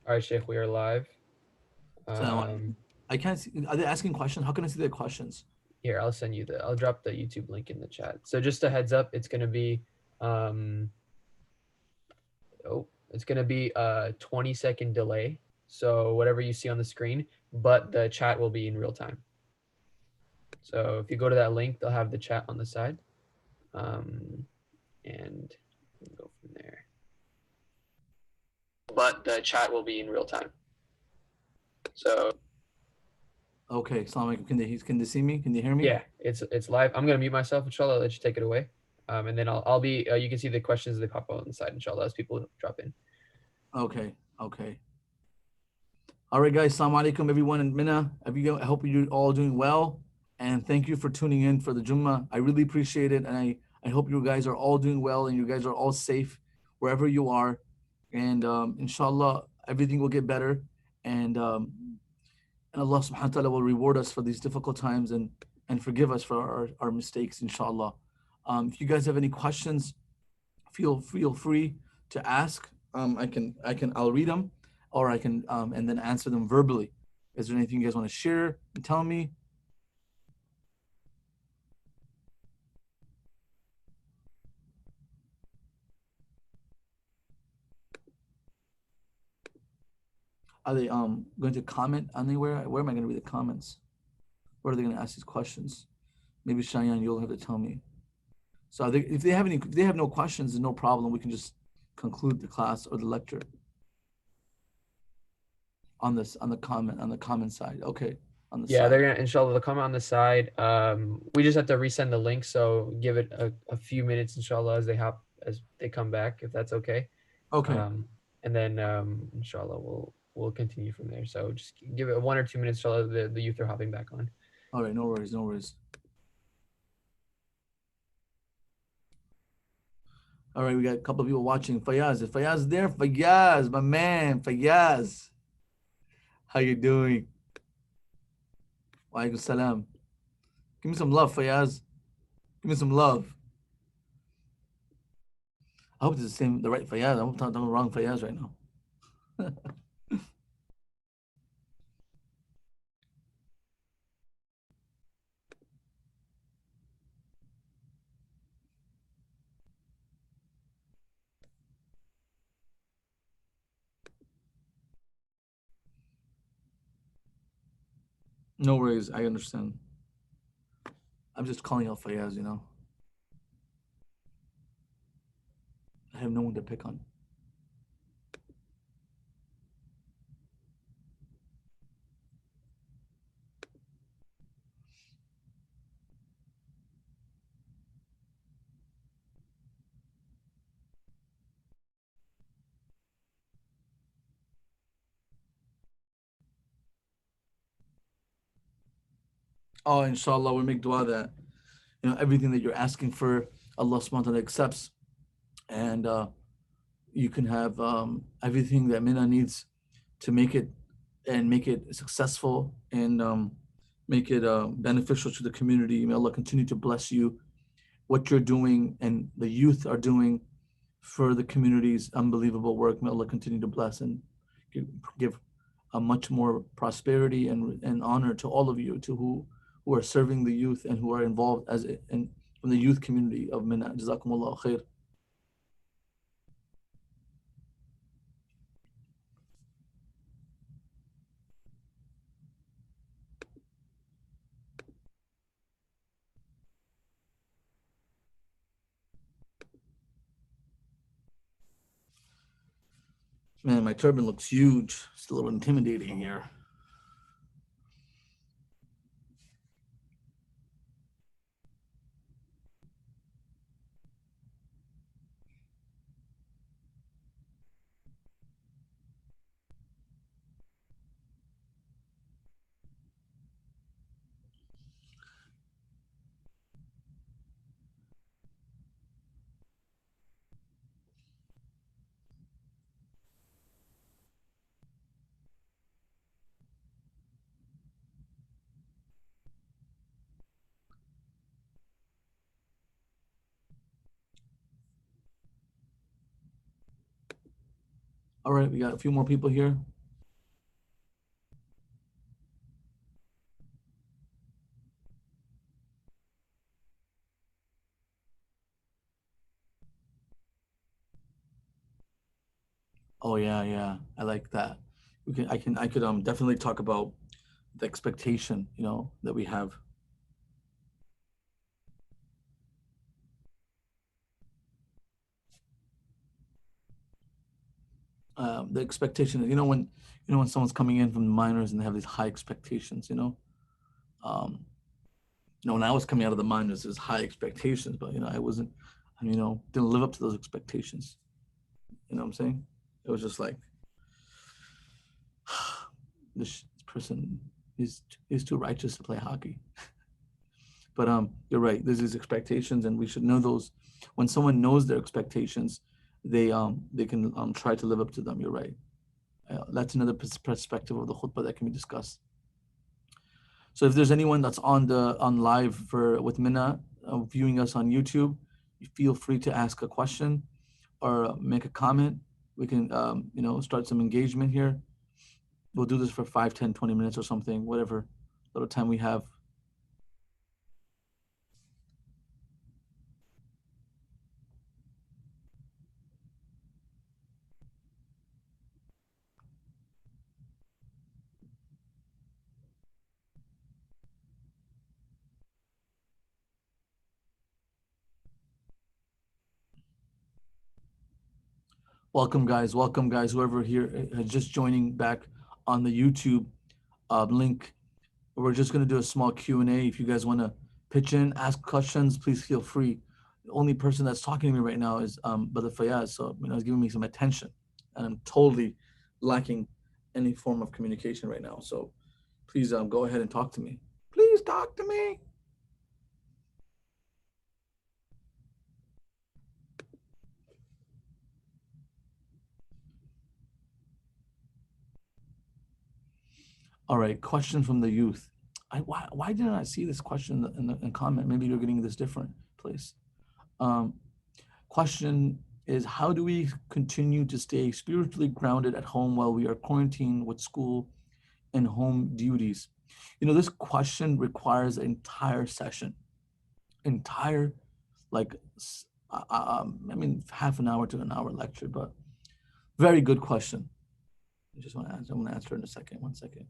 All right, Sheikh, we are live. So Um, I can't see. Are they asking questions? How can I see their questions? Here, I'll drop the YouTube link in the chat. So just a heads up, it's gonna be, um, it's gonna be a 20-second delay. So whatever you see on the screen, but the chat will be in real time. So if you go to that link, they'll have the chat on the side, and we can go from there. But the chat will be in real time. So Okay, Assalamu alaikum. Can they see me? Can they hear me? yeah, it's live. I'm gonna mute myself, inshallah. I'll let you take it away. And then I'll be you can see the questions that pop up on the side, inshallah, as people drop in. Okay, okay. All right, guys. Assalamu alaikum, everyone in Mina. I hope you're all doing well, and thank you for tuning in for the Jummah. I really appreciate it, and I hope you guys are all doing well and you guys are all safe wherever you are, and inshallah everything will get better, and Allah Subhanahu wa Taala will reward us for these difficult times and forgive us for our mistakes, inshallah. If you guys have any questions, feel free to ask. I'll read them, or I can and then answer them verbally. Is there anything you guys want to share and tell me? Are they going to comment anywhere? Where am I going to read the comments? Where are they going to ask these questions? Maybe Cheyenne, you'll have to tell me. So if they have no questions, no problem. We can just conclude the class or the lecture on the comment side. Okay, on the Yeah, side. they're gonna, inshallah, they'll come on the side. We just have to resend the link, so give it a few minutes, inshallah, as they come back, if that's okay. Okay. Um, and then inshallah we'll continue from there. So just give it 1 or 2 minutes, inshallah. The youth are hopping back on. All right. No worries. No worries. All right. We got a couple of people watching. Fayaz. Is Fayaz there? Fayaz, my man. Fayaz. How you doing? Wa alaikum salam. Give me some love, Fayaz. Give me some love. I hope it's the right Fayaz. I hope I'm talking the wrong Fayaz right now. No worries. I understand. I'm just calling out Fayaz. I have no one to pick on. Oh, inshallah, we make dua that everything that you're asking for, Allah subhanahu wa ta'ala accepts, and you can have everything that Mina needs to make it successful and make it beneficial to the community. May Allah continue to bless you, what you're doing and the youth are doing for the community's unbelievable work. May Allah continue to bless and give a much more prosperity and honor to all of you, to who are serving the youth and who are involved in from the youth community of Mina. Jazakumullah khair. Man, my turban looks huge. It's a little intimidating here. All right, we got a few more people here. Oh yeah, I like that. I could definitely talk about the expectation, that we have. The expectation, when someone's coming in from the minors and they have these high expectations, um, when I was coming out of the minors, there's high expectations, but I wasn't, didn't live up to those expectations. You know what I'm saying? It was just like, this person is too righteous to play hockey. But you're right. There's these expectations, and we should know those. When someone knows their expectations, they can try to live up to them. You're right. That's another perspective of the khutbah that can be discussed. So if there's anyone that's on live with Minna, viewing us on YouTube, feel free to ask a question or make a comment. We can start some engagement here. We'll do this for 5, 10, 20 minutes or something, whatever little time we have. Welcome, guys. Welcome, guys. Whoever here just joining back on the YouTube link. We're just going to do a small Q&A. If you guys want to pitch in, ask questions, please feel free. The only person that's talking to me right now is Brother Fayaz. So, he's giving me some attention. And I'm totally lacking any form of communication right now. So please go ahead and talk to me. Please talk to me. All right, question from the youth. Why didn't I see this question in comment? Maybe you're getting this different place. Question is, how do we continue to stay spiritually grounded at home while we are quarantined with school and home duties? This question requires an entire session, half an hour to an hour lecture, but very good question. I just want to answer. I'm going to answer in a second. 1 second.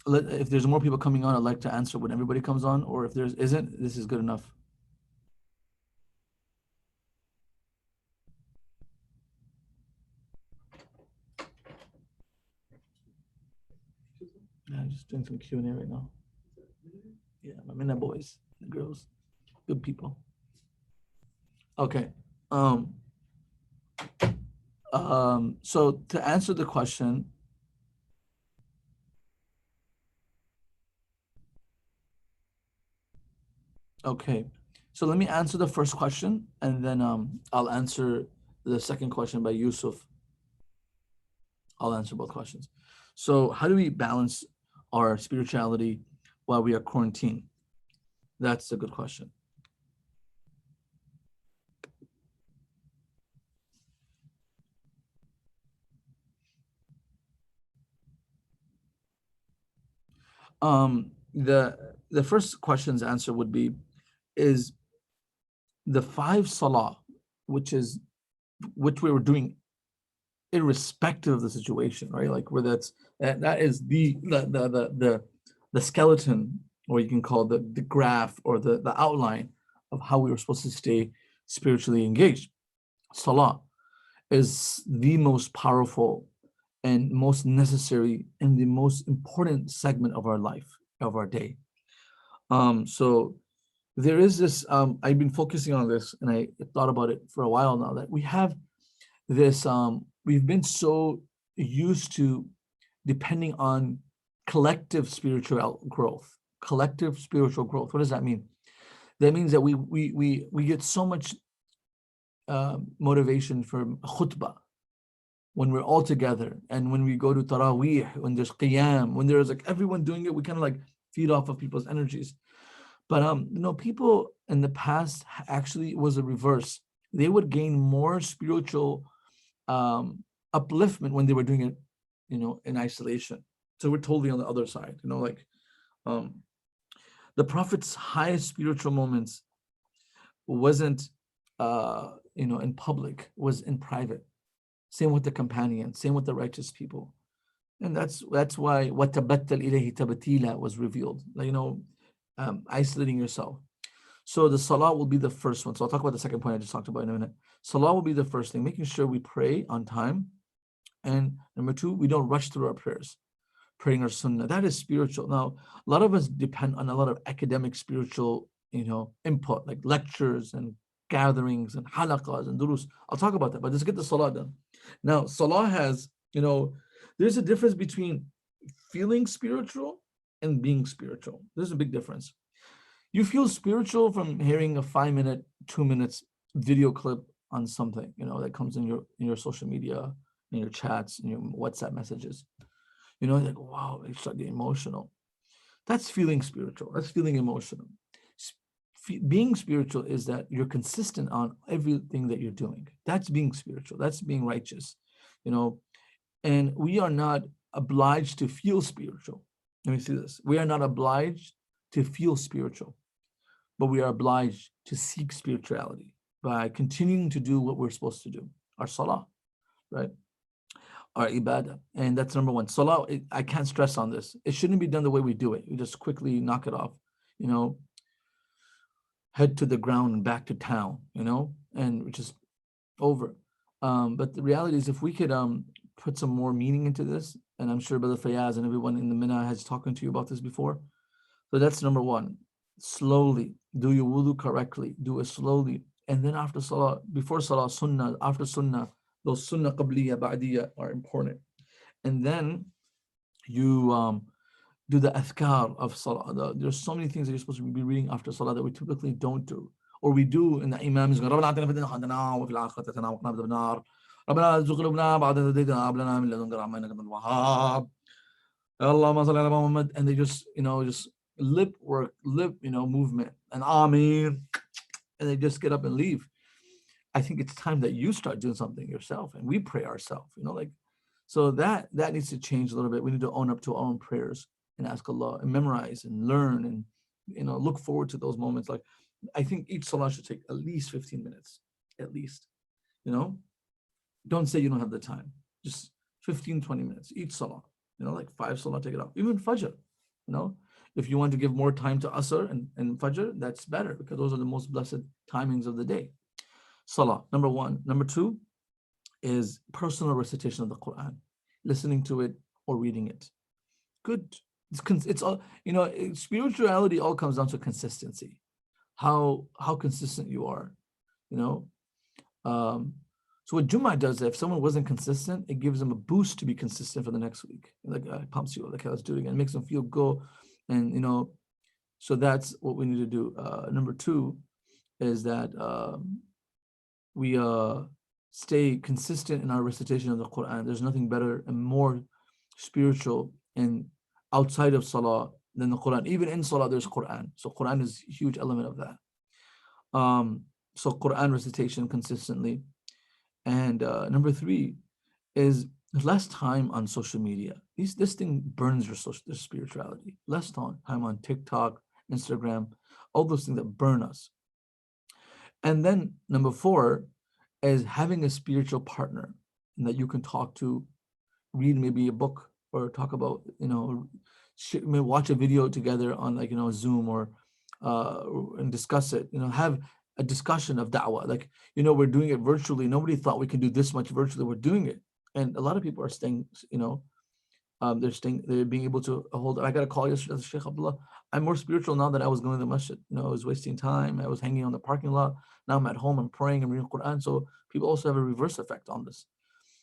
If there's more people coming on, I'd like to answer when everybody comes on, or if there isn't, this is good enough. Yeah, I'm just doing some Q&A right now. Yeah, my Minna boys and girls, good people. Okay. So to answer the question, okay. So let me answer the first question, and then I'll answer the second question by Yusuf. I'll answer both questions. So how do we balance our spirituality while we are quarantined? That's a good question. The first question's answer would be, is the 5 salah, which we were doing irrespective of the situation, right? Like where that is the skeleton, or you can call the graph or the outline of how we were supposed to stay spiritually engaged. Salah is the most powerful and most necessary and the most important segment of our life, of our day. So there is this, I've been focusing on this, and I thought about it for a while now, that we have this, we've been so used to depending on collective spiritual growth. Collective spiritual growth. What does that mean? That means that we get so much motivation from khutbah when we're all together, and when we go to Taraweeh, when there's Qiyam, when there's like everyone doing it, we kind of like feed off of people's energies. But people in the past actually was a reverse. They would gain more spiritual upliftment when they were doing it, in isolation. So we're totally on the other side, the Prophet's highest spiritual moments wasn't in public was in private. Same with the companions, same with the righteous people. And that's why وَتَبَتَّلْ إِلَيْهِ تَبْتِيلًا was revealed. Isolating yourself. So the salah will be the first one. So I'll talk about the second point I just talked about in a minute. Salah will be the first thing, making sure we pray on time. And number two, we don't rush through our prayers, praying our sunnah. That is spiritual. Now, a lot of us depend on a lot of academic spiritual, input, like lectures and gatherings and halaqas and durus. I'll talk about that, but let's get the salah done. Now, salah has, there's a difference between feeling spiritual and being spiritual. There's a big difference. You feel spiritual from hearing a 5-minute, 2 minutes video clip on something, that comes in your social media, in your chats, in your WhatsApp messages. Like, wow, you start getting emotional. That's feeling spiritual. That's feeling emotional. Being spiritual is that you're consistent on everything that you're doing. That's being spiritual. That's being righteous, and we are not obliged to feel spiritual. Let me see this. We are not obliged to feel spiritual, but we are obliged to seek spirituality by continuing to do what we're supposed to do, our salah, right? Our ibadah. And that's number one. Salah, I can't stress on this. It shouldn't be done the way we do it. We just quickly knock it off, head to the ground and back to town, and just over. But the reality is, if we could put some more meaning into this, and I'm sure Brother Fayaz and everyone in the Minna has talked to you about this before. So that's number one. Slowly, do your wudu correctly, do it slowly. And then after salah, before salah, sunnah, after sunnah, those sunnah qabliya, ba'diyya are important. And then you do the adhkar of salah. There's so many things that you're supposed to be reading after salah that we typically don't do. Or we do, and the imam is going, رَبَّنَا آتِنَا فِي الدُّنْيَا حَسَنَةً وَفِي الْآخِرَةِ حَسَنَةً وَقِنَا عَذَابَ النَّارِ رَبَّنَا لَا تُزِغْ قُلُوبَنَا بَعْدَ إِذْ هَدَيْتَنَا وَهَبْ لَنَا مِن لَدُنكَ رَحْمَةً إِنَّكَ أَنتَ الْوَهَّابُ اللهم صل على Muhammad. And they just lip work, movement, and Ameen, and they just get up and leave. I think it's time that you start doing something yourself, and we pray ourselves, so that needs to change a little bit. We need to own up to our own prayers and ask Allah and memorize and learn and look forward to those moments. Like, I think each salah should take at least 15 minutes, at least. Don't say you don't have the time. Just 15, 20 minutes each salah. Like 5 salah, take it off. Even Fajr, if you want to give more time to Asr and Fajr, that's better, because those are the most blessed timings of the day. Salah, number one. Number two is personal recitation of the Quran, listening to it or reading it. Good. It's all, spirituality all comes down to consistency. How consistent you are, so what Jummah does, if someone wasn't consistent, it gives them a boost to be consistent for the next week. Like, it pumps you, like, let's do it again. It makes them feel go. And, so that's what we need to do. Number two is that we stay consistent in our recitation of the Quran. There's nothing better and more spiritual and outside of Salah than the Quran. Even in Salah, there's Quran. So Quran is a huge element of that. So Quran recitation consistently. And number three is less time on social media. This thing burns your spirituality. Less time on TikTok, Instagram, all those things that burn us. And then number four is having a spiritual partner that you can talk to, read maybe a book, or talk about, watch a video together on Zoom or and discuss it. Have a discussion of da'wah. Like, we're doing it virtually. Nobody thought we could do this much virtually. We're doing it. And a lot of people are staying, they're being able to hold. I got a call yesterday, Sheikh Abdullah, I'm more spiritual now that I was going to the masjid. I was wasting time. I was hanging on the parking lot. Now I'm at home, I'm praying and reading Quran. So people also have a reverse effect on this.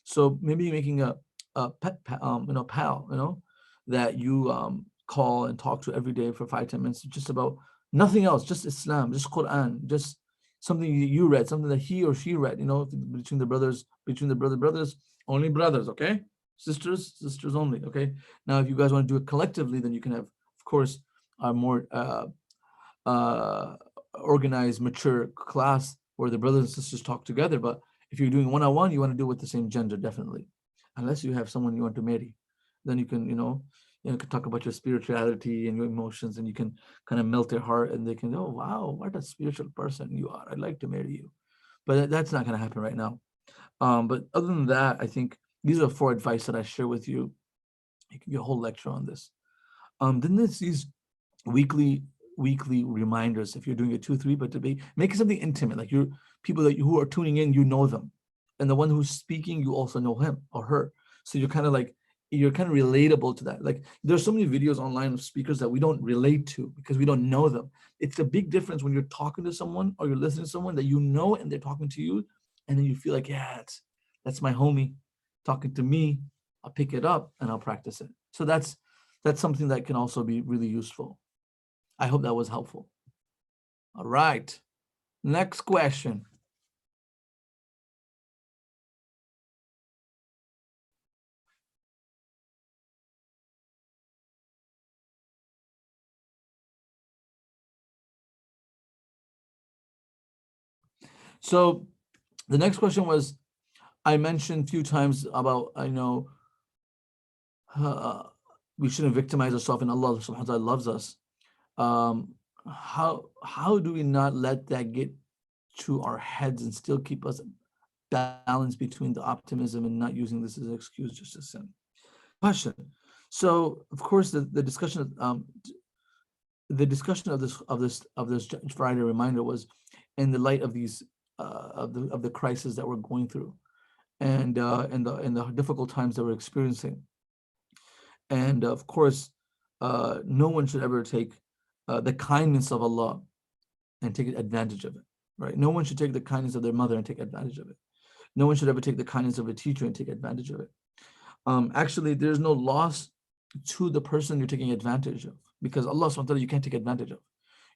So maybe making a pal, that you call and talk to every day for 5-10 minutes, just about nothing else, just Islam, just Quran, just something you read, something that he or she read, between the brothers, only brothers, okay? Sisters only, okay? Now, if you guys want to do it collectively, then you can have, of course, a more organized, mature class where the brothers and sisters talk together. But if you're doing one-on-one, you want to do it with the same gender, definitely. Unless you have someone you want to marry, then you can, you can talk about your spirituality and your emotions, and you can kind of melt their heart, and they can, oh wow, what a spiritual person you are. I'd like to marry you. but that's not going to happen right now. But other than that, I think these are 4 advice that I share with you. I can get a whole lecture on this. Then there's these weekly reminders. If you're doing a 2-3, but to make it something intimate, like you're people that who are tuning in, you know them, and the one who's speaking, you also know him or her. So you're kind of relatable to that. Like there's so many videos online of speakers that we don't relate to because we don't know them. It's a big difference when you're talking to someone or you're listening to someone that you know and they're talking to you, and then you feel like, yeah, that's my homie talking to me. I'll pick it up and I'll practice it. So that's something that can also be really useful. I hope that was helpful. All right. Next question. So the next question was, I mentioned a few times about, I know, we shouldn't victimize ourselves, and Allah subhanahu wa ta'ala loves us. How do we not let that get to our heads and still keep us balanced between the optimism and not using this as an excuse just to sin? Question. So of course the discussion of this Friday reminder was in the light of these of the crisis that we're going through, and the difficult times that we're experiencing. And of course, no one should ever take the kindness of Allah and take advantage of it, right? No one should take the kindness of their mother and take advantage of it. No one should ever take the kindness of a teacher and take advantage of it. Actually, there's no loss to the person you're taking advantage of, because Allah subhanahu wa ta'ala you can't take advantage of.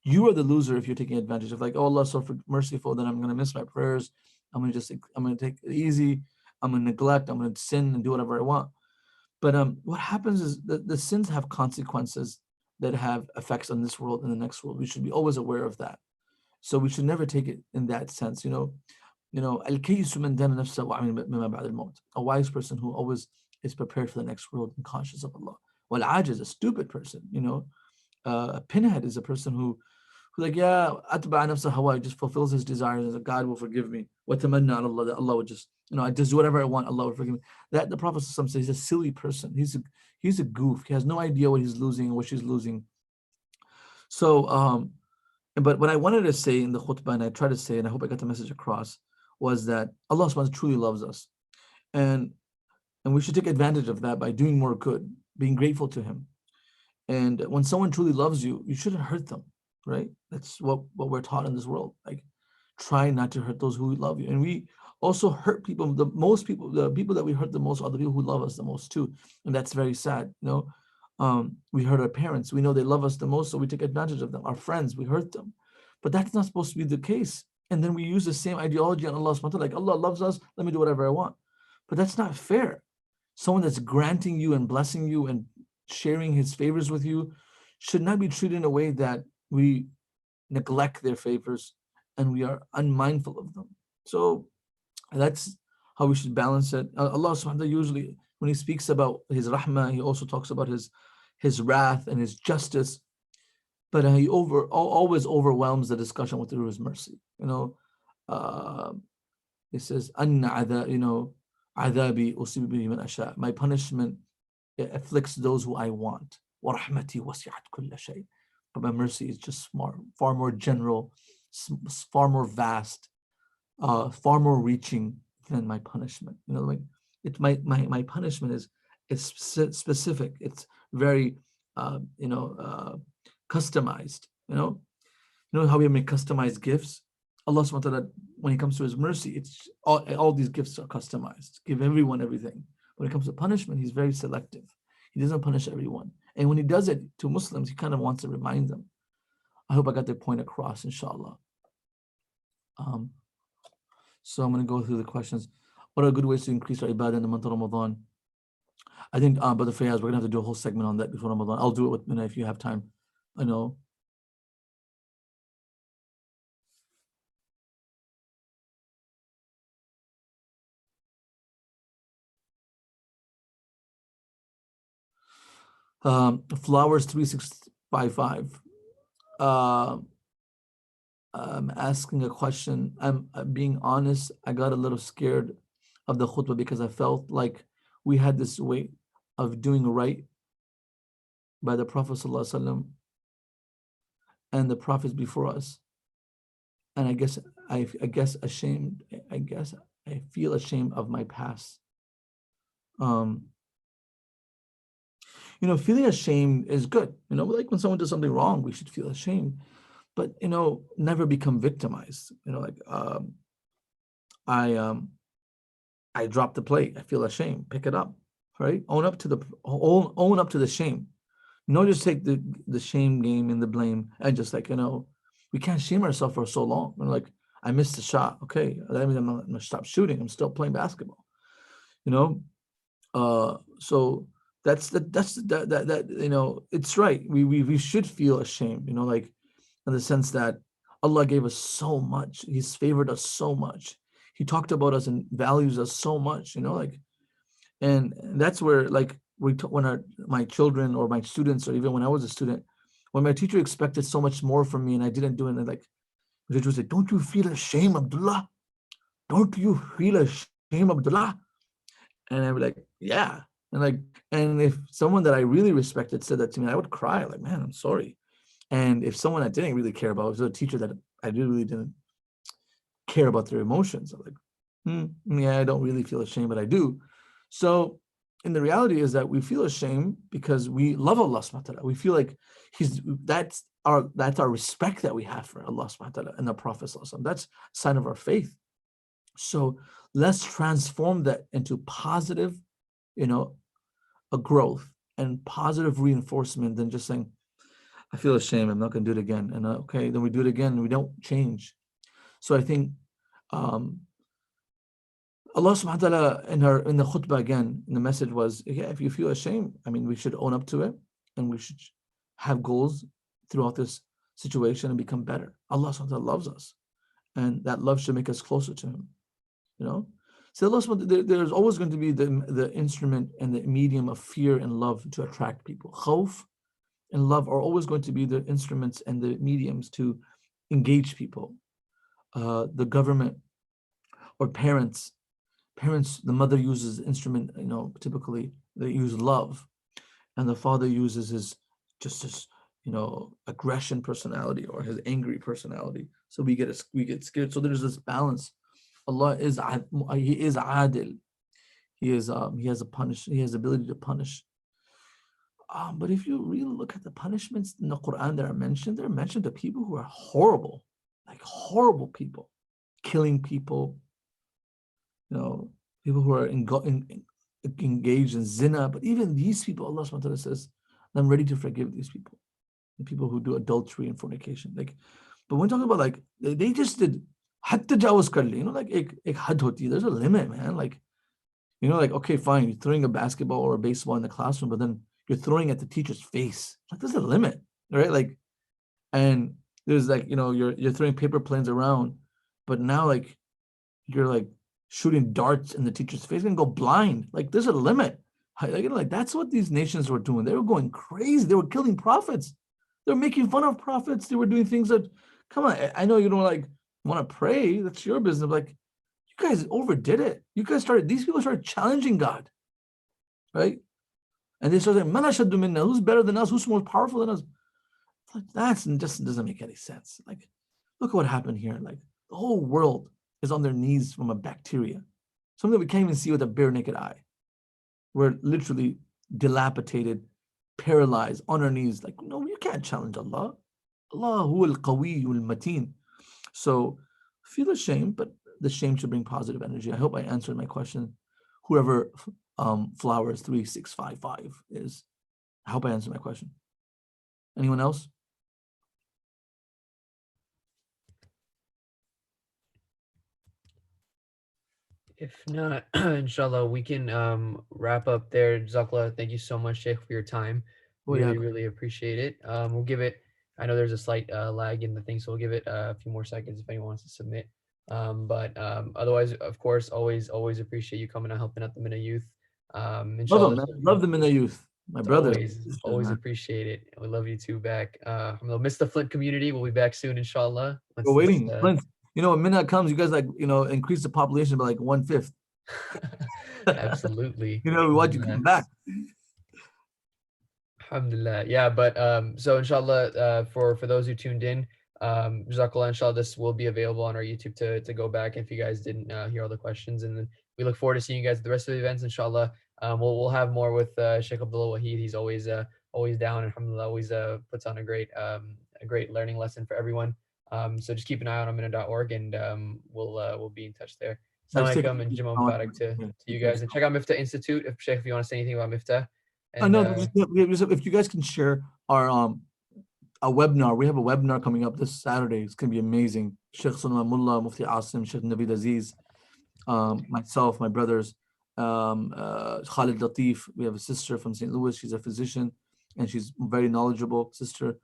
You are the loser if you're taking advantage of, like, oh, Allah is so merciful, then I'm going to miss my prayers. I'm going to take it easy. I'm going to neglect. I'm going to sin and do whatever I want. But what happens is that the sins have consequences that have effects on this world and the next world. We should be always aware of that. So we should never take it in that sense. Al-kaysu man dana nafsahu wa amila bima ba'da al-maut. A wise person who always is prepared for the next world and conscious of Allah. Wal-ajiz, a stupid person. A pinhead is a person who like, yeah, atba nafsa hawa, just fulfills his desires and God will forgive me. Wa tamanna ala Allah, that Allah would just, I just do whatever I want, Allah will forgive me. That the Prophet says he's a silly person. He's a goof. He has no idea what he's losing and what she's losing. So but what I wanted to say in the khutbah, and I tried to say, and I hope I got the message across, was that Allah subhanahu wa ta'ala truly loves us. And we should take advantage of that by doing more good, being grateful to him. And when someone truly loves you, you shouldn't hurt them, right? That's what we're taught in this world. Like, try not to hurt those who love you. And we also hurt people. The people that we hurt the most are the people who love us the most too. And that's very sad. We hurt our parents. We know they love us the most, so we take advantage of them. Our friends, we hurt them. But that's not supposed to be the case. And then we use the same ideology on Allah subhanahu wa ta'ala, like, Allah loves us, let me do whatever I want. But that's not fair. Someone that's granting you and blessing you and sharing his favors with you should not be treated in a way that we neglect their favors and we are unmindful of them. So that's how we should balance it. Allah subhanahu wa ta'ala usually, when he speaks about his rahmah, he also talks about his wrath and his justice, but he always overwhelms the discussion with his mercy. He says, "Adabi usibu bihi man asha." My punishment, it afflicts those who I want. وَرَحْمَتِي وَسِعَتْ كُلَّ شَيْءٍ. But my mercy is just far more general, far more vast, far more reaching than my punishment. Like, it's my punishment is specific. It's very customized. You know how we make customized gifts? Allah subhanahu wa ta'ala, when it comes to his mercy, it's all these gifts are customized. Give everyone everything. When it comes to punishment, he's very selective. He doesn't punish everyone. And when he does it to Muslims, he kind of wants to remind them. I hope I got the point across, inshallah. So I'm going to go through the questions. What are good ways to increase our ibadah in the month of Ramadan? I think, Brother Fayaz, we're going to have to do a whole segment on that before Ramadan. I'll do it with Mina if you have time. I know. Flowers 3655. asking a question. I'm being honest. I got a little scared of the khutbah because I felt like we had this way of doing right by the Prophet ﷺ and the prophets before us. And I guess ashamed. I guess I feel ashamed of my past. Feeling ashamed is good. Like when someone does something wrong, we should feel ashamed. But never become victimized. I dropped the plate. I feel ashamed. Pick it up, right? Own up to the shame. Just take the shame game and the blame and just we can't shame ourselves for so long. Like, I missed the shot. Okay, that means I'm not gonna stop shooting. I'm still playing basketball. So it's right. We should feel ashamed. Like, in the sense that Allah gave us so much. He's favored us so much. He talked about us and values us so much. And that's where when my children or my students, or even when I was a student, when my teacher expected so much more from me and I didn't do it, the teacher was like, "Don't you feel ashamed, Abdullah? Don't you feel ashamed, Abdullah?" And I'd be like, "Yeah." And if someone that I really respected said that to me, I would cry, like, "Man, I'm sorry." And if someone I didn't really care about was a teacher that I really didn't care about their emotions, I'm like, yeah, I don't really feel ashamed, but I do. So, and the reality is that we feel ashamed because we love Allah subhanahu wa ta'ala. We feel like that's our respect that we have for Allah subhanahu wa ta'ala and the Prophet. That's a sign of our faith. So let's transform that into positive, a growth and positive reinforcement than just saying, "I feel ashamed, I'm not going to do it again." And okay, then we do it again and we don't change. So I think Allah subhanahu wa ta'ala in the khutbah again, in the message was, yeah, if you feel ashamed, we should own up to it and we should have goals throughout this situation and become better. Allah subhanahu wa ta'ala loves us, and that love should make us closer to Him. So Allah subhanahu wa ta'ala, there's always going to be the instrument and the medium of fear and love to attract people. Khawf and love are always going to be the instruments and the mediums to engage people. The government or parents, the mother uses the instrument, typically they use love, and the father uses his aggression personality or his angry personality. So we get scared. So there's this balance. Allah is adil. He has the ability to punish. But if you really look at the punishments in the Quran that are mentioned, they're mentioned to people who are horrible, like horrible people, killing people, people who are engaged in zina. But even these people, Allah subhanahu wa ta'ala says, "I'm ready to forgive these people," the people who do adultery and fornication. But when talking about they just did had tajawuz kar li, ek had hoti. There's a limit, man. Okay, fine, you're throwing a basketball or a baseball in the classroom, but then you're throwing at the teacher's face. There's a limit, right? And there's you're throwing paper planes around, but now you're shooting darts in the teacher's face and go blind. There's a limit. That's what these nations were doing. They were going crazy. They were killing prophets. They were making fun of prophets. They were doing things that, come on, I know you don't want to pray. That's your business. You guys overdid it. These people started challenging God, right? And they started saying, "Man ashaddu minna," who's better than us? Who's more powerful than us? That just doesn't make any sense. Look at what happened here. The whole world is on their knees from a bacteria, something we can't even see with a bare naked eye. We're literally dilapidated, paralyzed, on our knees. No, you can't challenge Allah. Allah huwa al-qawiyyu al-mateen. So feel ashamed, but the shame should bring positive energy. I hope I answered my question. Whoever Flowers 3655 is, I hope I answered my question. Anyone else? If not, inshallah, we can wrap up there. Jazakallah, thank you so much, Sheikh, for your time. Really appreciate it. We'll give it, I know there's a slight lag in the thing, so we'll give it a few more seconds if anyone wants to submit. But otherwise, of course, always appreciate you coming and helping out the Minna youth. Inshallah, love them in the youth. My It's brothers, always sisters, always man. appreciate it. We love you too back. We'll miss the Flint community. We'll be back soon, inshallah. We're Once this waiting. Prince, when midnight comes, you guys like, increase the population by like 1/5. absolutely. We want you to come back. Alhamdulillah. Yeah, but so inshallah, for those who tuned in, Jazakallah, inshallah, this will be available on our YouTube to go back if you guys didn't hear all the questions. And then we look forward to seeing you guys at the rest of the events, inshallah. We'll have more with Sheikh Abdullah Waheed. He's always down, and alhamdulillah, always puts on a great learning lesson for everyone. So just keep an eye out on minna.org, and we'll be in touch there. Guys, Assalamu take alaikum and Juma Mubarak to take you care. guys. And check out Miftah Institute if Sheikh, if you want to say anything about Miftah. I And know. If you guys can share our a webinar, we have a webinar coming up this Saturday. It's gonna be amazing. Sheikh Sulaiman Mullah, Mufti Asim, Sheikh Naveed Aziz, myself, my brothers, Khalid Latif. We have a sister from St. Louis. She's a physician, and she's very knowledgeable sister.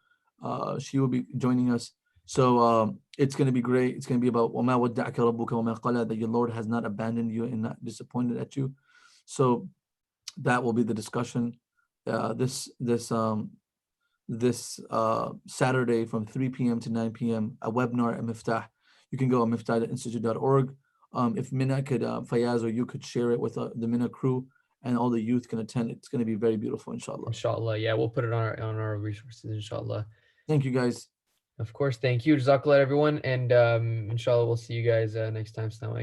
She will be joining us. So it's going to be great. It's going to be about وَمَا وَدَّعَكَ رَبُّكَ وَمَا قَلَى, that your Lord has not abandoned you and not disappointed at you. So that will be the discussion this Saturday from 3 p.m. to 9 p.m. a webinar at Miftah. You can go on miftah.institute.org. If Minna could, Fayaz, or you could share it with the Minna crew, and all the youth can attend. It's going to be very beautiful, inshallah. Inshallah, yeah, we'll put it on our resources, inshallah. Thank you, guys. Of course, thank you. Jazakallah, everyone, and inshallah, we'll see you guys next time. Assalamu alaikum.